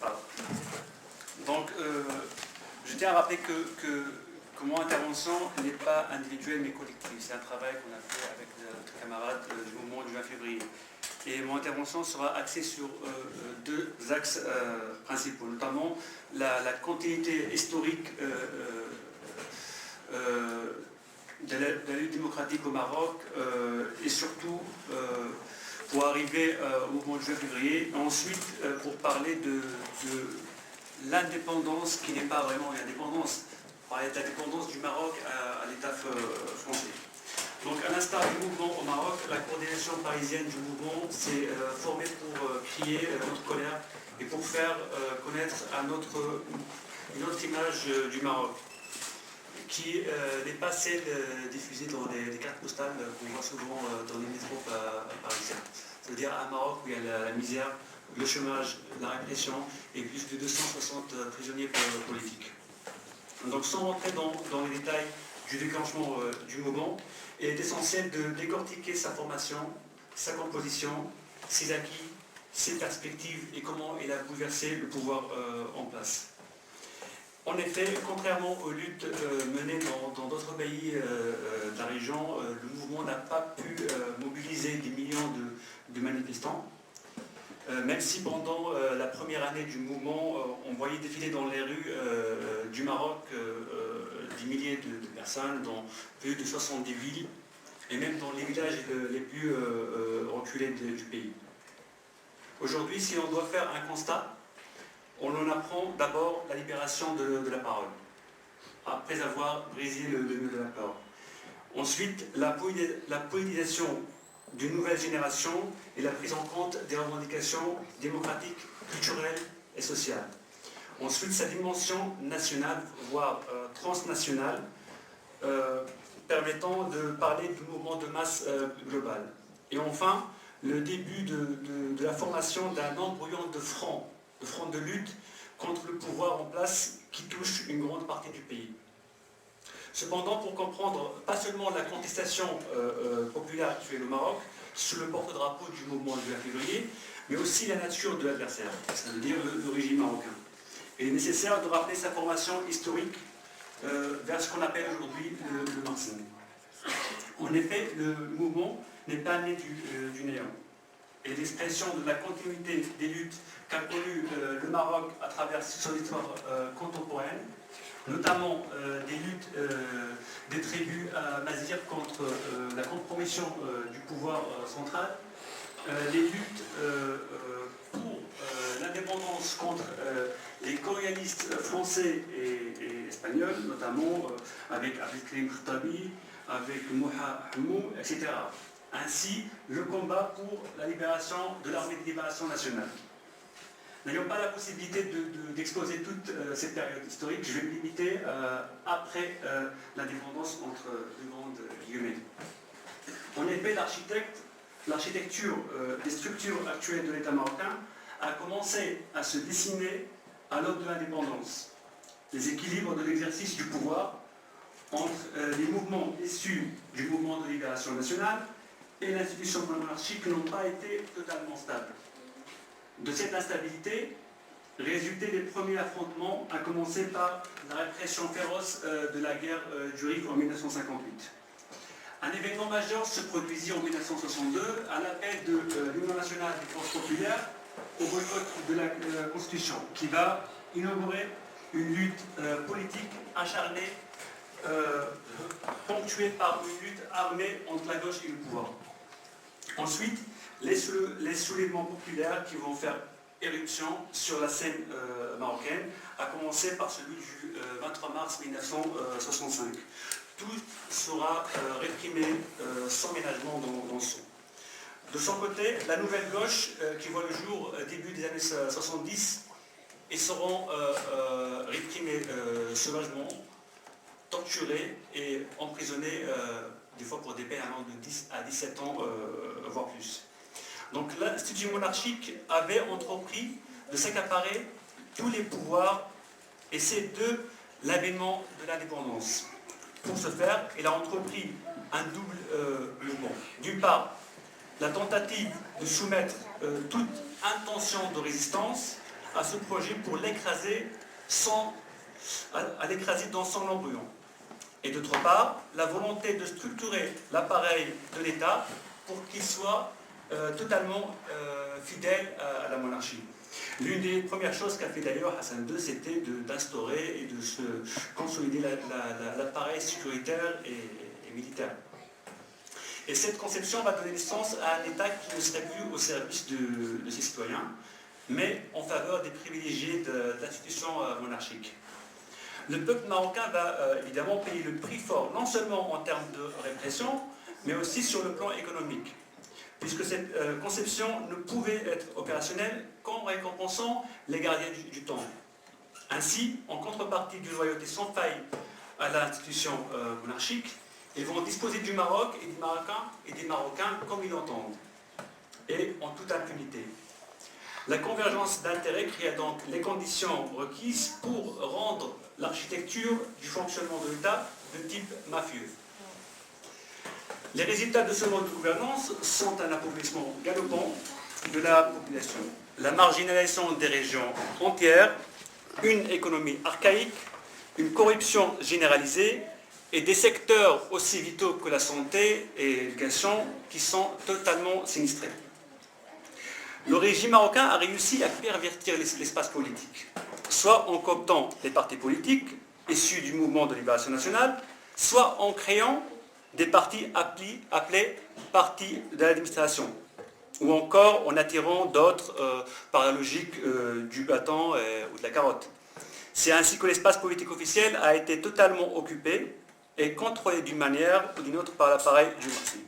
Pardon. Donc, je tiens à rappeler que mon intervention n'est pas individuelle mais collective. C'est un travail qu'on a fait avec notre camarade du mouvement du 20 février. Et mon intervention sera axée sur deux axes principaux, notamment la continuité historique de la lutte démocratique au Maroc et surtout pour arriver au mouvement du 20 février. Ensuite, pour parler de l'indépendance qui n'est pas vraiment une indépendance, parler de l'indépendance du Maroc à l'État français. Donc à l'instar du mouvement au Maroc, la coordination parisienne du mouvement s'est formée pour crier notre colère et pour faire connaître une autre image du Maroc, qui n'est pas celle diffusée dans les cartes postales qu'on voit souvent dans les métros parisiens. C'est-à-dire un Maroc où il y a la misère, le chômage, la répression et plus de 260 prisonniers politiques. Donc sans rentrer dans les détails du déclenchement du mouvement, il est essentiel de décortiquer sa formation, sa composition, ses acquis, ses perspectives et comment il a bouleversé le pouvoir en place. En effet, contrairement aux luttes menées dans d'autres pays de la région, le mouvement n'a pas pu mobiliser des millions de manifestants. Même si pendant la première année du mouvement, on voyait défiler dans les rues du Maroc des milliers de personnes dans plus de 70 villes, et même dans les villages les plus reculés du pays. Aujourd'hui, si on doit faire un constat, on en apprend d'abord la libération de la parole, après avoir brisé le nœud de la peur. Ensuite, la politisation d'une nouvelle génération et la prise en compte des revendications démocratiques, culturelles et sociales. Ensuite, sa dimension nationale, voire transnationale, permettant de parler du mouvement de masse global. Et enfin, le début de la formation d'un embryon de front de lutte contre le pouvoir en place qui touche une grande partie du pays. Cependant, pour comprendre pas seulement la contestation populaire actuelle au Maroc, sous le porte-drapeau du mouvement du 20 février, mais aussi la nature de l'adversaire, c'est-à-dire le régime marocain. Il est nécessaire de rappeler sa formation historique vers ce qu'on appelle aujourd'hui le marxisme. En effet, le mouvement n'est pas né du néant. Et l'expression de la continuité des luttes qu'a connues le Maroc à travers son histoire contemporaine, notamment des luttes des tribus mazières contre la compromission du pouvoir central, des luttes pour l'indépendance contre les colonialistes français et espagnols, notamment avec Abdelkrim Khattabi, avec Mouha Hamou, etc. Ainsi, le combat pour la libération de l'armée de libération nationale. N'ayant pas la possibilité d'exposer toute cette période historique, je vais me limiter après l'indépendance entre deux grandes guillemets. En effet, l'architecture des structures actuelles de l'État marocain a commencé à se dessiner à l'aube de l'indépendance. Les équilibres de l'exercice du pouvoir entre les mouvements issus du mouvement de libération nationale et l'institution monarchique n'ont pas été totalement stables. De cette instabilité résultaient les premiers affrontements, à commencer par la répression féroce de la guerre du Rif en 1958. Un événement majeur se produisit en 1962 à l'appel de l'Union nationale des forces populaires au boycott de la Constitution, qui va inaugurer une lutte politique acharnée, ponctuée par une lutte armée entre la gauche et le pouvoir. Ensuite, les soulèvements populaires qui vont faire éruption sur la scène marocaine, à commencer par celui du 23 mars 1965. Tout sera réprimé sans ménagement dans son. De son côté, la nouvelle gauche, qui voit le jour début des années 70, et seront réprimés sauvagement, torturés et emprisonnés, des fois pour des peines allant de 10 à 17 ans, voire plus. Donc l'institution monarchique avait entrepris de s'accaparer tous les pouvoirs, et c'est de l'avènement de l'indépendance. Pour ce faire, il a entrepris un double mouvement. D'une part, la tentative de soumettre toute intention de résistance à ce projet pour l'écraser dans son embryon. Et d'autre part, la volonté de structurer l'appareil de l'État pour qu'il soit totalement fidèle à la monarchie. L'une des premières choses qu'a fait d'ailleurs Hassan II, c'était d'instaurer et de se consolider l'appareil sécuritaire et militaire. Et cette conception va donner naissance à un État qui ne serait plus au service de ses citoyens, mais en faveur des privilégiés de l'institution monarchique. Le peuple marocain va évidemment payer le prix fort, non seulement en termes de répression, mais aussi sur le plan économique, puisque cette conception ne pouvait être opérationnelle qu'en récompensant les gardiens du temps. Ainsi, en contrepartie d'une loyauté sans faille à l'institution monarchique, ils vont disposer du Maroc et des Marocains comme ils l'entendent, et en toute impunité. La convergence d'intérêts créa donc les conditions requises pour rendre l'architecture du fonctionnement de l'État de type mafieux. Les résultats de ce mode de gouvernance sont un appauvrissement galopant de la population, la marginalisation des régions entières, une économie archaïque, une corruption généralisée et des secteurs aussi vitaux que la santé et l'éducation qui sont totalement sinistrés. Le régime marocain a réussi à pervertir l'espace politique, soit en cooptant les partis politiques issus du mouvement de libération nationale, soit en créant des partis appelés partis de l'administration, ou encore en attirant d'autres par la logique du bâton ou de la carotte. C'est ainsi que l'espace politique officiel a été totalement occupé et contrôlé d'une manière ou d'une autre par l'appareil du Morsi.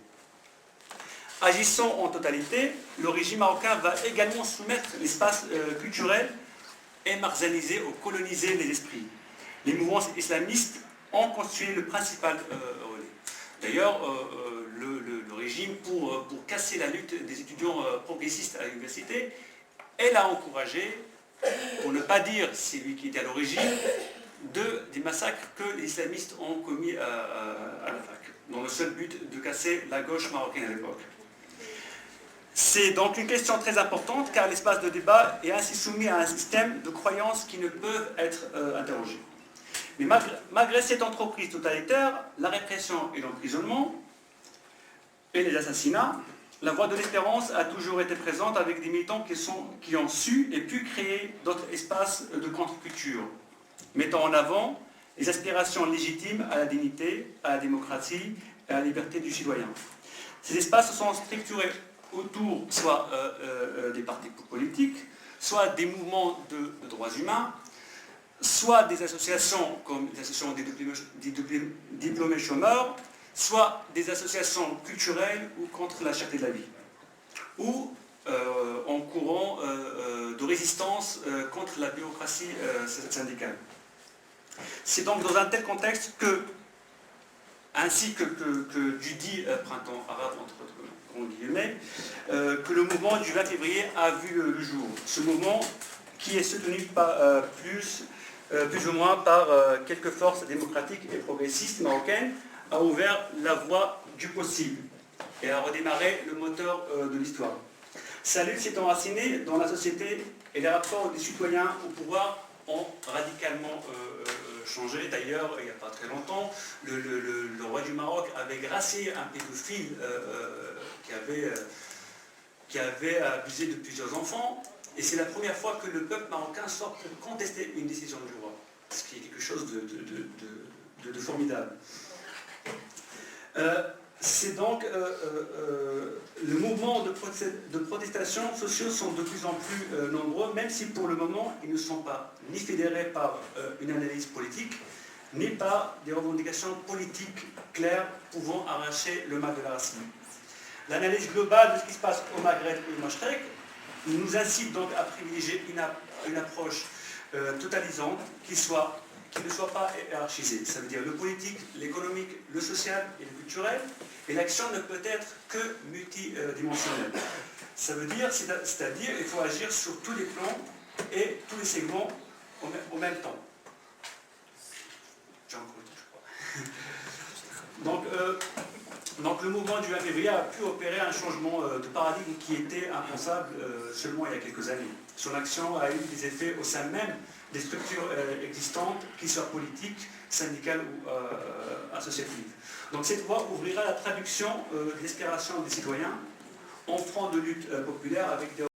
Agissant en totalité, le régime marocain va également soumettre l'espace culturel et marginaliser ou coloniser les esprits. Les mouvements islamistes ont constitué le principal relais. D'ailleurs, le régime, pour casser la lutte des étudiants progressistes à l'université, elle a encouragé, pour ne pas dire c'est lui qui était à l'origine, des massacres que les islamistes ont commis à la fac, dans le seul but de casser la gauche marocaine à l'époque. C'est donc une question très importante car l'espace de débat est ainsi soumis à un système de croyances qui ne peuvent être interrogées. Mais malgré cette entreprise totalitaire, la répression et l'emprisonnement et les assassinats, la voie de l'espérance a toujours été présente avec des militants qui ont su et pu créer d'autres espaces de contre-culture, mettant en avant les aspirations légitimes à la dignité, à la démocratie et à la liberté du citoyen. Ces espaces se sont structurés autour soit des partis politiques, soit des mouvements de droits humains, soit des associations comme les associations des diplômés chômeurs, soit des associations culturelles ou contre la cherté de la vie, ou en courant de résistance contre la bureaucratie syndicale. C'est donc dans un tel contexte que, ainsi que du dit printemps arabe, entre autres guillemets, que le mouvement du 20 février a vu le jour. Ce mouvement qui est soutenu plus ou moins par quelques forces démocratiques et progressistes marocaines, a ouvert la voie du possible et a redémarré le moteur de l'histoire. Sa lutte s'est enracinée dans la société et les rapports des citoyens au pouvoir ont radicalement changé. D'ailleurs, il n'y a pas très longtemps, le roi du Maroc avait gracié un pédophile qui avait abusé de plusieurs enfants. Et c'est la première fois que le peuple marocain sort pour contester une décision du roi. Ce qui est quelque chose de formidable. C'est donc le mouvement de protestation sociaux sont de plus en plus nombreux, même si pour le moment ils ne sont pas ni fédérés par une analyse politique, ni par des revendications politiques claires pouvant arracher le mal de la racine. L'analyse globale de ce qui se passe au Maghreb et au Machrek nous incite donc à privilégier une approche totalisante qui ne soit pas hiérarchisée. Ça veut dire le politique, l'économique, le social et le culturel. Et l'action ne peut être que multidimensionnelle. Ça veut dire, c'est-à-dire, il faut agir sur tous les plans et tous les segments au même temps. J'ai encore dit, je crois. Donc, Donc le mouvement du 1 février a pu opérer un changement de paradigme qui était impensable seulement il y a quelques années. Son action a eu des effets au sein même des structures existantes, qu'ils soient politiques, syndicales ou associatives. Donc cette voie ouvrira la traduction de l'aspiration des citoyens en front de lutte populaire avec des